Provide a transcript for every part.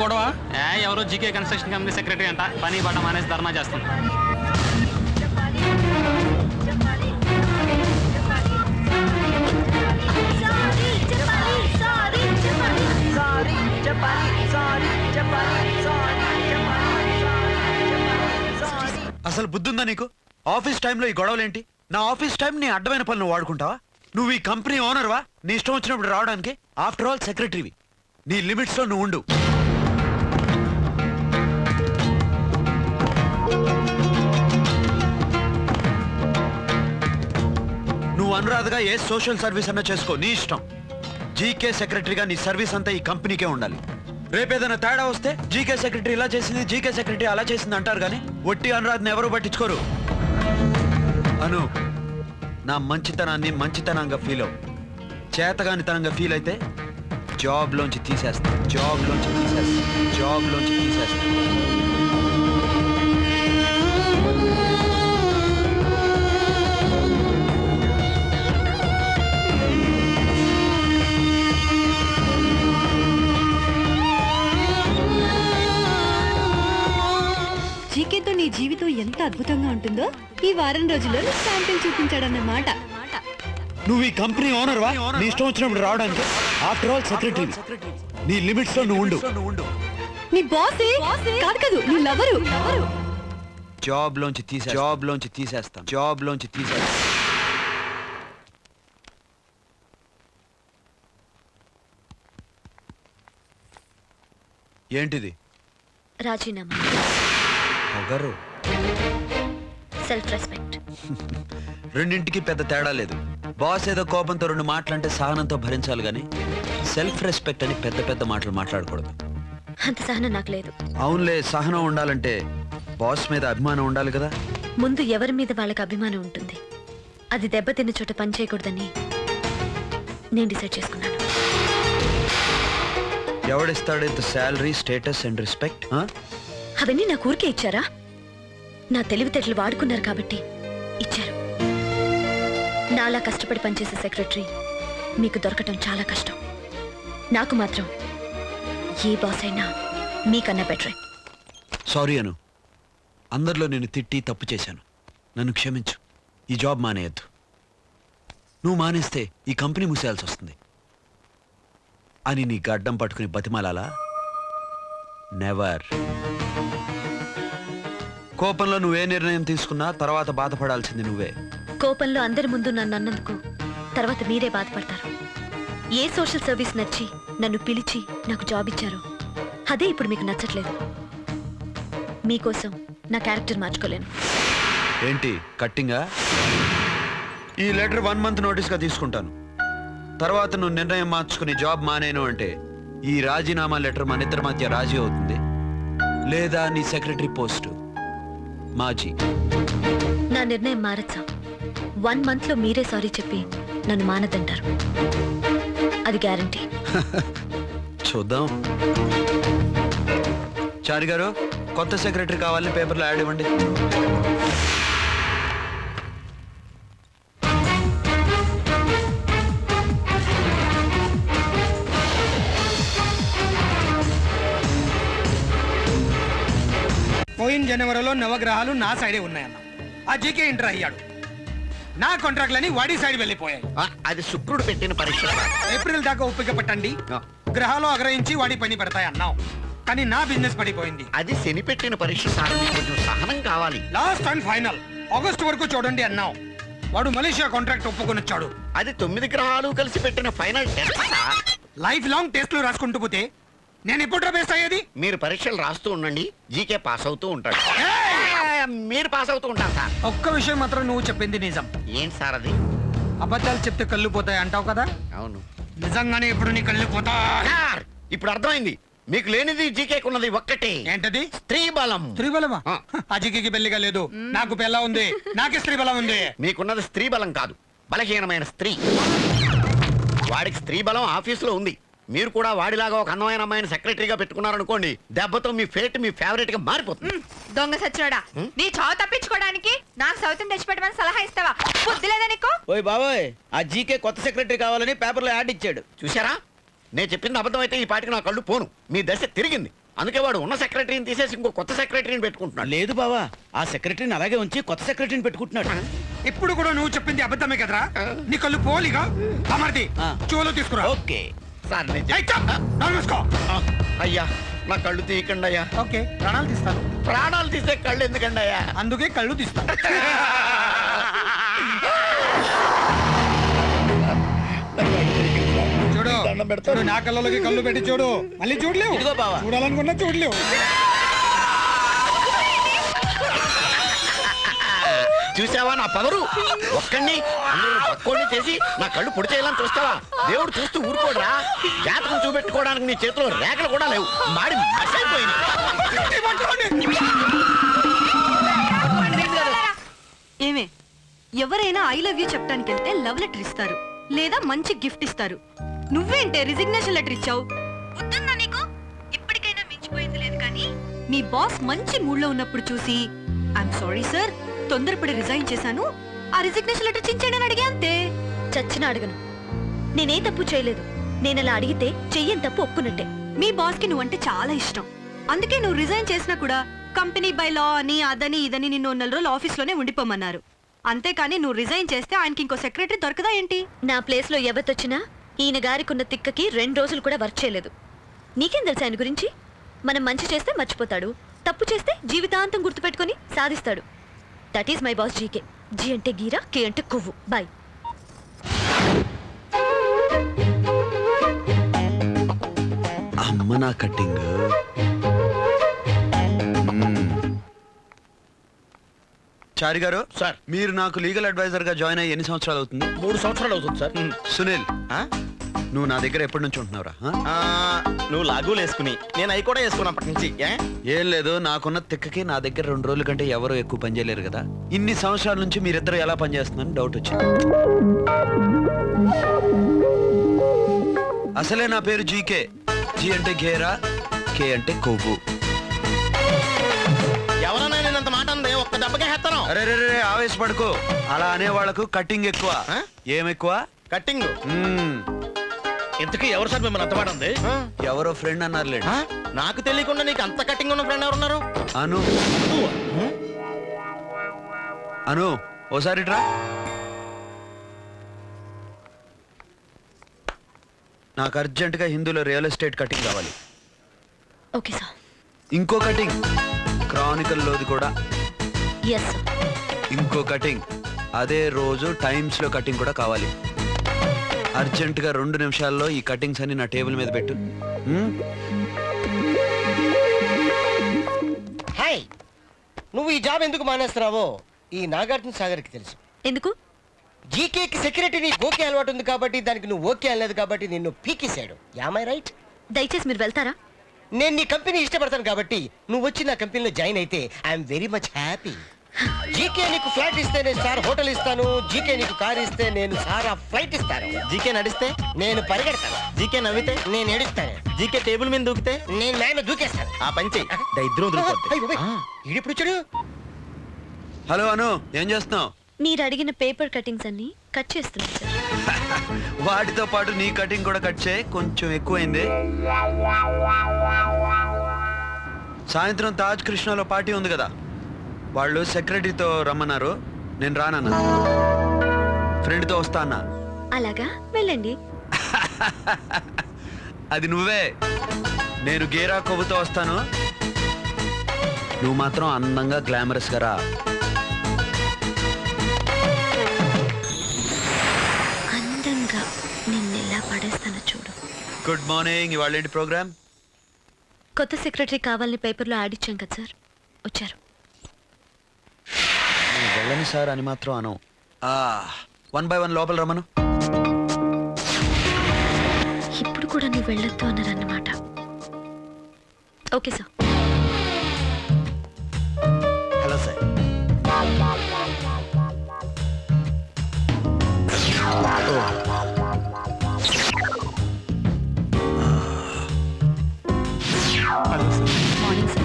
గొడవ? ఎవరో GK construction company secretary అంట, పని బట్ట మానేసి ధర్నా చేస్తాం. అసలు బుద్ధుందా నీకు? ఆఫీస్ టైంలో ఈ గొడవలేంటి? నా ఆఫీస్ టైం నీ అడ్డమైన పనులు వాడుకుంటావా? నువ్వు ఈ కంపెనీ ఓనర్వా? నీ ఇష్టం వచ్చినప్పుడు రావడానికి? ఆఫ్టర్ ఆల్ సెక్రటరీవి. నీ లిమిట్స్ లో నువ్వు ఉండు. నువ్వు అనురాధగా ఏ సోషల్ సర్వీస్ అన్నా చేసుకో, నీ ఇష్టం. జీకే సెక్రటరీగా నీ సర్వీస్ అంతా ఈ కంపెనీకే ఉండాలి. రేపేదైనా తేడా వస్తే జీకే సెక్రటరీ ఇలా చేసింది, జీకే సెక్రటరీ అలా చేసింది అంటారు కానీ ఒట్టి అనురాధని ఎవరు పట్టించుకోరు. అను, నా మంచితనాన్ని మంచితనంగా ఫీల్ అవు. చేతగానితనంగా ఫీల్ అయితే జాబ్లోంచి తీసేస్తా. జీకేతో నీ జీవితం ఎంత అద్భుతంగా ఉంటుందో ఈ వారం రోజుల్లో శాంపిల్ చూపించాడన్నమాట. నువ్వు ఈ కంపెనీ ఓనర్వా? నీ ఇష్టం వచ్చినప్పుడు రావడానికి? After all secretary. నీ లిమిట్స్ లో నువ్వు ఉండు. నీ బాసే కాదు, నీ లవరు. జాబ్ లోంచి తీసేస్తాం. ఏంటిది? రాజీనామా. పొగరు. Self respect. రెండింటికి పెద్ద తేడా లేదు. బాస్ ఏదో కోపంతో రెండు మాటలంటే సహనంతో భరించాలి గాని సెల్ఫ్ రెస్పెక్ట్ అని పెద్ద పెద్ద మాటలు మాట్లాడకూడదు. అంత సహనం నాకు లేదు. అవునులే, సహనం ఉండాలంటే బాస్ మీద అభిమానం ఉండాలి కదా. ముందు ఎవరి మీద వాళ్ళకి అభిమానం ఉంటుంది. అది దెబ్బతిన్న చోట పని చేయకూడదని నేను డిసైడ్ చేసుకున్నాను. ఎవడిస్తాడు ఇంత శాలరీ, స్టేటస్ అండ్ రెస్పెక్ట్? అవన్నీ నాకు ఊరికే ఇచ్చారా? నా తెలివితేటలు వాడుకున్నారు కాబట్టి ఇచ్చారు. నాలా కష్టపడి పనిచేసే సెక్రటరీ మీకు దొరకటం చాలా కష్టం. నాకు మాత్రం ఏ బాస్ అయినా మీకన్నా బెటరే. సారీ అను, అందరిలో నేను తిట్టి తప్పు చేశాను. నన్ను క్షమించు. ఈ జాబ్ మానేయద్దు. నువ్వు మానేస్తే ఈ కంపెనీ మూసేయాల్సి వస్తుంది అని నీ గడ్డం పట్టుకుని బతిమాలాలా? నెవర్. కోపంలో నువ్వే నిర్ణయం తీసుకున్నా తర్వాత బాధపడాల్సింది నువ్వే. కోపంలో అందరి ముందు నన్ను అన్నందుకు తర్వాత మీరే బాధపడతారు. ఏ సోషల్ సర్వీస్ నచ్చి నన్ను పిలిచి నాకు జాబ్ ఇచ్చారో అదే ఇప్పుడు మీకు నచ్చట్లేదు. మీకోసం నా క్యారెక్టర్ మార్చుకోలేను. ఏంటి కట్టింగా? ఈ లెటర్ 1 month నోటీస్గా తీసుకుంటాను. తర్వాత నువ్వు నిర్ణయం మార్చుకుని జాబ్ మానేను అంటే ఈ రాజీనామా లెటర్ మన ఇద్దరి మధ్య రాజీ అవుతుంది, లేదా నీ సెక్రటరీ పోస్టు మాజీ. నా నిర్ణయం మారచ్చా? 1 month లో మీరే సారీ చెప్పి నన్ను మానదంటారు. అది గ్యారంటీ. చూద్దాం. చారి గారు, కొత్త సెక్రటరీ కావాలని పేపర్లో యాడ్ ఇవ్వండి. పోయిన జనవరిలో నవగ్రహాలు నా సైడే ఉన్నాయన్న. ఆ జీకే ఎంటర్ అయ్యాడు. నా కాంట్రాక్ట్లని వాడి సైడ్ వెళ్ళిపోయాయి. అది శుక్రుడు పెట్టిన పరీక్ష. ఏప్రిల్ దాకా ఒప్పిక పట్టండి, గ్రహాలు అగ్రహించి వాడి పని పెడతాయి అన్నావు. కానీ నా బిజినెస్ పడిపోయింది. అది శని పెట్టిన పరీక్ష సార్, కొంచెం సహనం కావాలి. లాస్ట్ అండ్ ఫైనల్ ఆగస్ట్ వరకు చూడండి అన్నావు. వాడు మలేషియా కాంట్రాక్ట్ ఒప్పుకొని వచ్చాడు. అది 9 గ్రహాలు కలిసి పెట్టిన final test sir. Life long టెస్ట్లు రాసుకుంటూ పోతే నేను ఎప్పుడు బేస్ అయ్యేది? మీరు పరీక్షలు రాస్తూ ఉండండి, జీకే పాస్ అవుతూ ఉంటాడు. మీరు పాస్ అవుతూ ఉంటారు సార్. ఒక్క విషయం మాత్రం నువ్వు చెప్పింది నిజం. ఏంటి సార్ అది? అబద్ధాలు చెప్తే కళ్ళు పోతాయి అంటావు కదా. అవును, నిజంగానే ఇప్పుడు నీ కళ్ళు పోతా. ఇప్పుడు అర్థమైంది. మీకు లేనిది జీకేకున్నది ఒక్కటే. ఏంటది? స్త్రీ బలం. స్త్రీ బలమా? ఆ జీకేకి పెళ్లిగా లేదు. నాకు పెళ్ళ ఉంది, నాకు స్త్రీ బలం ఉంది. మీకున్నది స్త్రీ బలం కాదు, బలహీనమైన స్త్రీ. వాడికి స్త్రీ బలం ఆఫీసులో ఉంది. మీరు కూడా వాడిలాగా ఒక అందమైన అమ్మాయిని సెక్రటరీగా పెట్టుకున్నారనుకోండి, దెబ్బతో మీ ఫేట్ మీ ఫేవరెట్ గా మారిపోతుంది. దొంగ సచ్చినోడా, నీ చావు తప్పించుకోవడానికి నాకు సౌతిని తెచ్చిపెట్టమని సలహా ఇస్తావా? బుద్ధి లేదా నీకు? ఓయ్ బాబోయ్, ఆ జీకే కొత్త సెక్రటరీ కావాలని పేపర్లో యాడ్ ఇచ్చాడు. చూసారా? నేను చెప్పింది అబద్ధం అయితే ఈ పాటికి నా కళ్ళు పోను. మీ దశ తిరిగింది. అందుకే వాడు ఉన్న సెక్రటరీని తీసేసి ఇంకో కొత్త సెక్రటరీని పెట్టుకుంటున్నాడు. లేదు బావా, ఆ సెక్రటరీని అలాగే ఉంచి కొత్త సెక్రటరీని పెట్టుకుంటున్నాడు. ఇప్పుడు కూడా నువ్వు చెప్పింది అబద్ధమే కదరా? నీ కళ్ళు పోలిగా అమర్ది ఆ. చూలో తీసుకురా. ఓకే. సార్ నేను ఏయ్, చప్! నోరు మూసుకో. అయ్యా నా కళ్ళు తీయకండి అయ్యా. ఓకే, ప్రాణాలు తీస్తాను. ప్రాణాలు తీసే కళ్ళు ఎందుకండి అయ్యా? అందుకే కళ్ళు తీస్తాను. చూడు దండం పెడతాను. చూడు, నా కళ్ళలోకి కళ్ళు పెట్టి చూడు. మళ్ళీ చూడలేవు. ఇదిగో బావా. చూడాలనుకున్నా చూడలేవు. చూసావా నా పవరు? ఒక్కడిని పక్కోడిని చేసి నా కళ్ళు పొడి చేయాలని చూస్తావా? దేవుడు చూస్తూ ఊరుకోడరా. జాతకం చూపెట్టుకోవడానికి నీ చేతిలో రేఖలు కూడా లేవు. మాడి మసైపోయింది. ఏమే, ఎవరైనా ఐ లవ్ యూ చెప్పడానికి వెళ్తే లవ్ లెటర్ ఇస్తారు లేదా మంచి గిఫ్ట్ ఇస్తారు. నువ్వేంటే రిజిగ్నేషన్ లెటర్ ఇచ్చావు? వద్దున్నా నీకు? ఇప్పటికైనా మించిపోయింది లేదు కానీ మీ బాస్ మంచి మూడ్ లో ఉన్నప్పుడు చూసి ఐఎమ్ సారీ సార్, తొందరపడి రిజైన్ చేశాను, ఆ రిజిగ్నేషన్ లెటర్ చించండి అని అడిగే అంతే. చచ్చిన అడగను. నేనే తప్పు చేయలేదు. నేను అలా అడిగితే చెయ్యని తప్పు ఒప్పుకున్నట్టే. మీ బాస్ కి నువ్వంటే చాలా ఇష్టం, అందుకే నువ్వు రిజైన్ చేసినా కూడా కంపెనీ బై లా అని అదని ఇదని నిన్ను 4 రోజులు ఆఫీస్ లోనే ఉండిపోమన్నారు. అంతేకాని నువ్వు రిజైన్ చేస్తే ఆయనకి ఇంకో సెక్రటరీ దొరకదా ఏంటి? నా ప్లేస్ లో ఎవతొచ్చినా ఈయన గారికున్న తిక్కకి 2 రోజులు కూడా వర్క్ చేయలేదు. నీకేం తెలుసు ఆయన గురించి? మనం మంచి చేస్తే మర్చిపోతాడు, తప్పు చేస్తే జీవితాంతం గుర్తుపెట్టుకొని సాధిస్తాడు. That is my boss GK. G అంటే గీరా, కే అంటే కొవ్వు. బాయ్. అమ్మ నా కట్టింగ్. చారి గారు, సార్. మీరు నాకు లీగల్ అడ్వైజర్ గా జాయిన్ అయ్యి ఎన్ని సంవత్సరాలు అవుతుంది? 3 సంవత్సరాలు అవుతుంది సార్. సునీల్, నువ్వు నా దగ్గర ఎప్పటి నుంచి ఉంటున్నావురా? నువ్వు లాగులు వేసుకుని నేను అవి కూడా వేసుకున్నప్పటి నుంచి. ఏం లేదు, నాకున్న తిక్కకి నా దగ్గర 2 రోజుల కంటే ఎవరు ఎక్కువ పని చేయలేరు కదా. ఇన్ని సంవత్సరాల నుంచి మీరిద్దరు ఎలా పనిచేస్తున్నారని డౌట్ వచ్చింది. అసలే నా పేరు జీకే. జీ అంటే గేరా, కే అంటే కొవ్వు. ఎవరన్నా నేను అంత మాట అందే ఒక్క దెబ్బకే హెత్తను. అరే రే రే, ఆవేశపడుకో. అలా అనే వాళ్ళకు కట్టింగ్ ఎక్కువ. ఏం ఎక్కువ? కట్టింగ్. మ్మ్. ఎందుకు ఎవరు సార్ మిమ్మల్ని అంత మాట ఉంది? ఎవరో ఫ్రెండ్ అన్నారులేండి. నాకు తెలియకుండా నీకు అంత కట్టింగ్ ఉన్న ఫ్రెండ్ ఎవరున్నారు? అను. అను, ఓసారి రా. నాకు అర్జెంటుగా హిందూలో రియల్ ఎస్టేట్ కటింగ్ కావాలి. Okay sir. ఇంకో కటింగ్ క్రానికల్లోది కూడా. Yes sir. ఇంకో కటింగ్ అదే రోజు టైమ్స్ లో కటింగ్ కూడా కావాలి. అర్జెంటుగా 2 నిమిషాల్లో ఈ కటింగ్స్ అన్ని నా టేబుల్ మీద పెట్టు. హాయ్, నువ్వు ఈ జాబ్ ఎందుకు మానేస్తున్నావో ఈ నాగార్జున సాగర్కి తెలుసు. ఎందుకు? జీకేకి సెక్రటరీ నీకు ఓకే అలవాటు ఉంది కాబట్టి, దానికి నువ్వు ఓకే అనలేదు కాబట్టి నిన్ను పీకేశాడు. Am I right? దయచేసి మీరు వెళ్తారా? నేను నీ కంపెనీ ఇష్టపడతాను కాబట్టి నువ్వు వచ్చి నా కంపెనీలో జాయిన్ అయితే I'm very much happy. GK నీకు ఫ్లాట్ ఇస్తే నేను సార్ హోటల్ ఇస్తాను. జీకే నీకు కార్ ఇస్తే నేను సార్ ఆ ఫ్లైట్ ఇస్తాను. జీకే నడిస్తే నేను పరిగెడతాను. జీకే నవ్వితే నేను ఎడుస్తాను. జీకే టేబుల్ మీద దూకితే నేను మేమ దూకేస్తాను. ఆ పని చెయ్యి. దరిద్రం వదిలిపోద్ది. ఈడిప్పుడు వచ్చాడు. హలో అను, ఏం చేస్తున్నావు? మీరు అడిగిన పేపర్ కటింగ్స్ అన్ని కట్ చేస్తున్నాను సార్. వాటితో పాటు నీ కటింగ్ కూడా కట్ చేయి, కొంచెం ఎక్కువైంది. సాయంత్రం తాజ్ కృష్ణలో పార్టీ ఉంది కదా, వాళ్ళు సెక్రటరీతో రమ్మన్నారు. నేను రానన్నా. ఫ్రెండ్తో వస్తా అన్నా. అలాగా, వెళ్ళండి. అది నువ్వే. నేను గేరా కొవ్వుతో వస్తాను, నువ్వు మాత్రం అందంగా గ్లామరస్ గా రా. అందంగా నిన్నెలా పడేస్తానో చూడు. Good morning. ఇవాళ ఏంటి ప్రోగ్రామ్? కొత్త సెక్రటరీ కావాలని పేపర్లో యాడ్ ఇచ్చాం కదా సార్, వచ్చారు. వెళ్ళని సార్ అని మాత్రం అను. 1 by 1 లోపల రమ్మను. ఇప్పుడు కూడా నువ్వు వెళ్ళొద్దు అన్నారన్నమాట. Okay sir. Hello sir. Morning sir.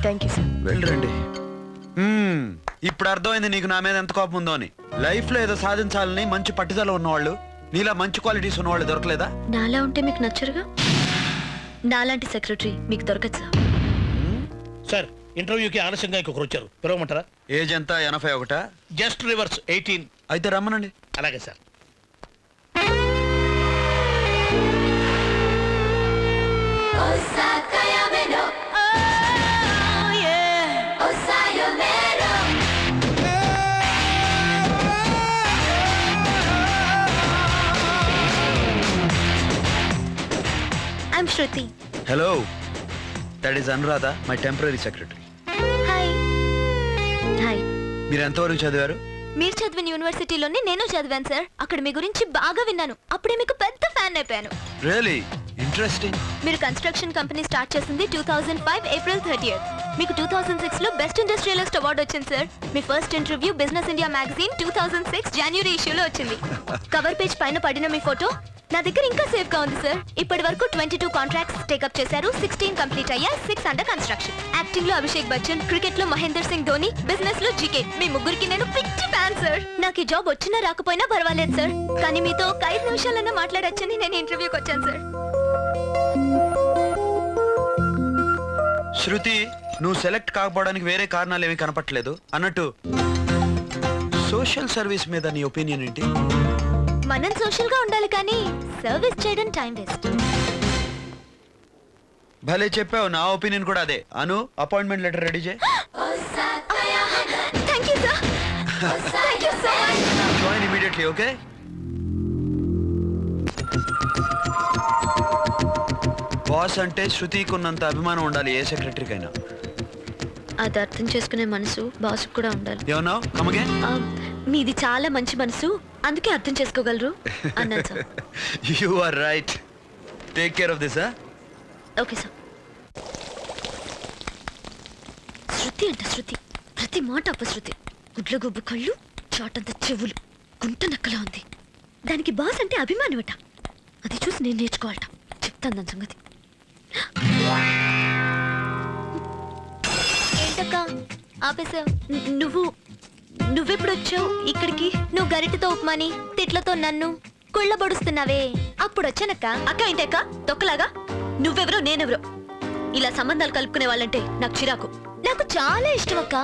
Thank you sir. వెళ్ళరండి. ఇప్పుడు అర్థమైంది నీకు నా మీద ఎంత కోపం ఉందో అని. లైఫ్ లో ఏదో సాధించాలని మంచి పట్టుదల ఉన్నవాళ్ళు, నీలా మంచి క్వాలిటీస్ ఉన్నవాళ్ళు దొరకలేదా? నాలా ఉంటే మీకు నచ్చరుగా? నాలాంటి సెక్రటరీ మీకు దొరకదు సార్. సార్ ఇంటర్వ్యూకి ఆలస్యంగా ఇంకొకరు వచ్చారు పిలవమంటారా? ఏజ్ ఎంత 81? Just reverse 18. అయితే రమ్మనండి. అలాగే sir. I'm Shruti. Hello, that is Anuradha, my temporary secretary. Hi. Hi. మీరు ఎంతవరకు చదివారు? మీరు చదివిన యూనివర్సిటీలోనే నేను చదివాను సార్. అక్కడ మీ గురించి బాగా విన్నాను. అప్పుడే మీకు పెద్ద ఫ్యాన్ అయిపోయాను. Really interesting. మీరు కన్స్ట్రక్షన్ కంపెనీ స్టార్ట్ చేసింది 2005 ఏప్రిల్ 30th. మీకు 2006 లో బెస్ట్ ఇండస్ట్రియలిస్ట్ అవార్డు వచ్చింది సార్. మీ first interview business India magazine 2006 జనవరి ఇష్యూలో వచ్చింది. కవర్ పేజ్ పైన పడిన మీ ఫోటో నా దగ్గర ఇంకా సేఫ్ గా ఉంది సార్. ఇప్పటి వరకు 22 కాంట్రాక్ట్స్ టేకప్ చేశారు. 16 కంప్లీట్ అయ్యా, 6 అండర్ కన్స్ట్రక్షన్. యాక్టింగ్ లో అభిషేక్ బచ్చన్, క్రికెట్ లో మహేందర్ సింగ్ ధోని, బిజినెస్ లో జీకే. మీ ముగ్గురికి నేను పిచ్చి ఫ్యాన్ సార్. నాకు ఈ జాబ్ వచ్చినా రాకపోయినా పర్వాలేదు సార్, కానీ మీతో ఒక 5 నిమిషాలన్నా మాట్లాడొచ్చని నేను ఇంటర్వ్యూకి వచ్చాను సార్. శృతి, నువ్వు సెలెక్ట్ కాకపోవడానికి వేరే కారణాలు ఏమీ కనపట్లేదు. అన్నట్టు సోషల్ సర్వీస్ మీద నీ ఒపీనియన్ ఏంటి? మనం సోషల్ గా ఉండాలి కానీ సర్వీస్ చేయడం టైం వేస్ట్. భలే చెప్పావు. నా ఒపీనియన్ కూడా అదే. అను, అపాయింట్మెంట్ లెటర్ రెడీ చేయి. Thank you sir. Thank you so much. Join immediately, okay? Boss అంటే శృతికి ఉన్నంత అభిమానం ఉండాలి ఏ సెక్రటరీకైనా. అది అర్థం చేసుకునే మనసు బాస్ కూడా ఉండాలి. ఏమన్నావు? Come again. మీది చాలా మంచి మనసు, అందుకే అర్థం చేసుకోగలరు అన్నాను sir. You are right. Take care of this. Okay sir. Shruti అంట శృతి, ప్రతి మాట అపశృతి. గుడ్ల గుబ్బు కళ్ళు, చాటంత చెవులు, గుంట నక్కలా ఉంది. దానికి బాస్ అంటే అభిమానం అట. అది చూసి నేను నేర్చుకోవాలట. చెప్తాను దాని సంగతి. ఏంటక్క ఆపేసావు? నువ్వెప్పుడు వచ్చావు ఇక్కడికి? నువ్వు గరిటతో ఉప్మాని, తిట్లతో నన్ను కుళ్ళబొడుస్తున్నావే, అప్పుడు వచ్చానక్క. అక్క ఏంటక్క తొక్కలాగా? నువ్వెవరో నేనెవరో ఇలా సంబంధాలు కలుపుకునే వాళ్ళంటే నాకు చిరాకు. నాకు చాలా ఇష్టం అక్క.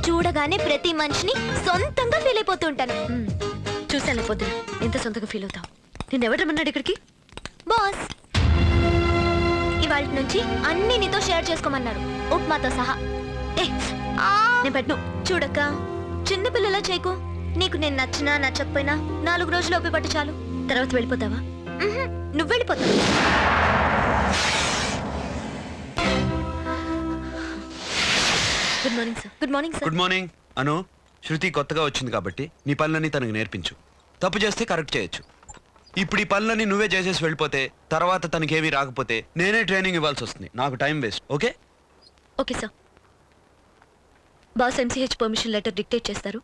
చూడగానే ప్రతి మనిషిని సొంతంగా ఫీల్ అయిపోతూ ఉంటాను. చూసాను పొద్దున ఎంత సొంతంగా ఫీల్ అవుతావు. నేను ఎవరమన్నాడు ఇక్కడికి? బాస్ ఇవాళ నుంచి అన్ని నీతో షేర్ చేసుకోమన్నారు, ఉప్మాతో సహా. నేను పెట్టను. చూడక్క, చిన్నపిల్లలా చేయకు. నీకు నేను నచ్చినా నచ్చకపోయినా 4 రోజులు ఒప్పి పట్టు చాలు. తర్వాత వెళ్ళిపోతావా? నువ్వు వెళ్ళిపోతావు. Good morning sir. Good morning sir. Good morning. Anu, Shruti కొత్తగా వచ్చింది కాబట్టి నీ పనులన్నీ తనకు నేర్పించు. తప్పు చేస్తే కరెక్ట్ చేయొచ్చు. ఇప్పుడు ఈ పనులన్నీ నువ్వే చేసేసి వెళ్ళిపోతే తర్వాత తనకేమీ రాకపోతే నేనే ట్రైనింగ్ ఇవ్వాల్సి వస్తుంది. నాకు time waste. Okay? Okay sir. Boss MCH permission letter dictate చేస్తారు.